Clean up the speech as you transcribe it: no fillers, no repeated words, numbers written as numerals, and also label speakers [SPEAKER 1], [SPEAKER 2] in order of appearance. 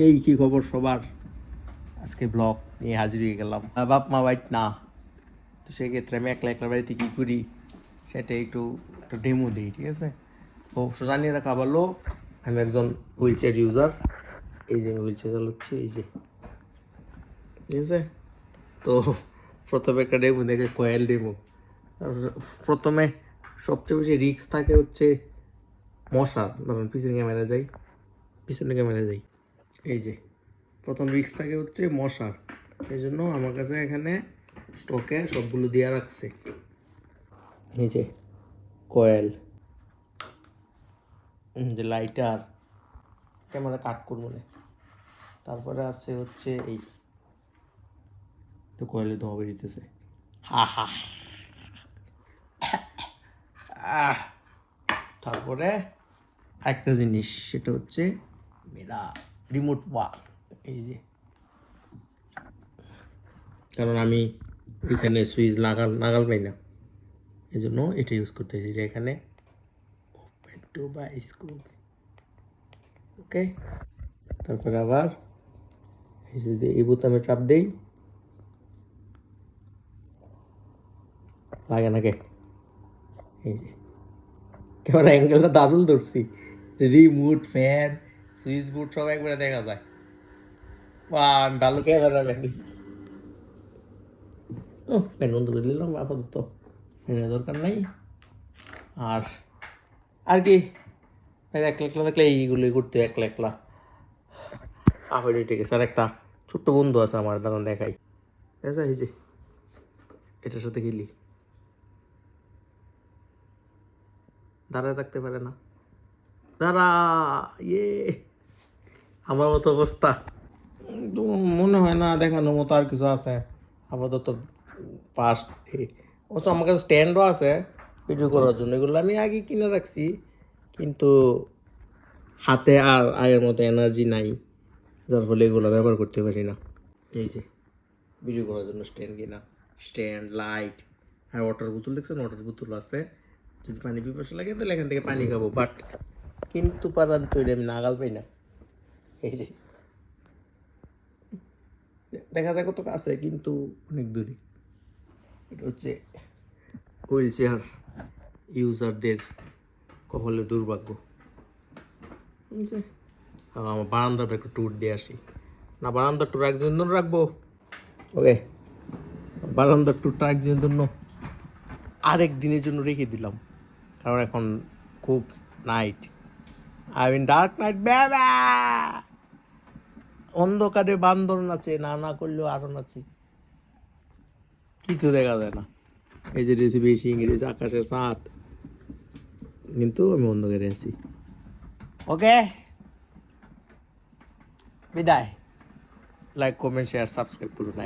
[SPEAKER 1] এই কি খবর সবার? আজকে ব্লগ নিয়ে হাজির হয়ে গেলাম। বাপ মা বাইট না, তো সেক্ষেত্রে আমি একলা একলা বাড়িতে কী করি সেটা একটু একটু ডেমো দিই, ঠিক আছে? তো জানিয়ে রাখা ভালো, আমি একজন হুইল চেয়ার ইউজার। এই যে আমি হুইল চেয়ার চালাচ্ছি, এই যে, ঠিক আছে? তো প্রথমে একটা ডেমো দেখে কয়েল ডেমো। প্রথমে সবচেয়ে বেশি রিস্ক থাকে হচ্ছে মশার। ধরুন পিছনে ক্যামেরা যাই, এই যে প্রথম রিস্ক থাকে হচ্ছে মশার। এই জন্য আমার কাছে এখানে স্টকে সবগুলো দেওয়া রাখছে। এই যে কয়েল, যে লাইটার, ক্যামেরা কাট করবো না। তারপরে আছে হচ্ছে এই তো কয়েলে ধোঁয়া বেরিতেছে, হা হা। তারপরে একটা জিনিস, সেটা হচ্ছে মেরা রিমোট ওয়াক। এই যে, কারণ আমি এখানে সুইচ নাগাল পাই না, এই জন্য এটা ইউজ করতেছি। এটা এখানে ওপেন টু বায়োস্কোপ, ওকে। তারপরে আবার এই যে এই বোতামে চাপ দেই, লাগে নাকি? এই যে ক্যামেরা অ্যাঙ্গেলটা দারুণ ধরছি, রিমোট, ফ্যান, সুইচ বোর্ড সব একবারে দেখা যায়। বা আমি ভালো ক্যামেরা ম্যান। ও ফ্যান বন্ধ করে দিলাম আপাতত, ফ্যানের দরকার নাই। আর আর কি, একলা একলা থাকলে এইগুলোই করতে, একলা একলা আহলে ঠিক আছে। আর একটা ছোট্ট বন্ধু আছে আমার, দাঁড়ান দেখাই। আচ্ছা, এই যে এটার সাথে খেলি, দাঁড়ায় থাকতে পারে না, দাঁড়া, ইয়ে আমার মতো অবস্থা। তো মনে হয় না দেখানোর মতো আর কিছু আছে আপাতত। ফার্স্ট অবশ্য আমার কাছে স্ট্যান্ডও আছে ভিডিও করার জন্য, এগুলো আমি আগে কিনে রাখছি, কিন্তু হাতে আর আগের মতো এনার্জি নাই, যার ফলে এগুলো ব্যবহার করতে পারি না। এই যে ভিডিও করার জন্য স্ট্যান্ড কিনা, স্ট্যান্ড, লাইট, আর ওয়াটার বোতল দেখছেন, ওয়াটার বোতল আছে, যদি পানি পিপাসা লাগে তাহলে এখান থেকে পানি খাবো। বাট কিন্তু পারান তো আমি নাগাল পাই না। এই যে দেখা যায় কত কাছে, কিন্তু অনেক দূরে। এটা হচ্ছে হুইল চেয়ার ইউজারদের কপালে দুর্ভাগ্য। বুঝছে? আমার বারান্দাটা একটু ট্যুর দিয়ে আসি না, বারান্দার ট্যুর একজন জন্য রাখবো, ওকে। বারান্দার ট্যুরটা একজনের জন্য আরেক দিনের জন্য রেখে দিলাম, কারণ এখন খুব night, I mean dark night বাবা। অন্ধকারে বান্দর নাচে, না না করলেও আরো নাচে, কিছু দেখা যায় না। এই যে রেসিপি ইংরেজি আকাশের সাঁত, কিন্তু আমি অন্ধকারে আছি, ওকে। বিদায়। লাইক, কমেন্ট, শেয়ার, সাবস্ক্রাইব করুন।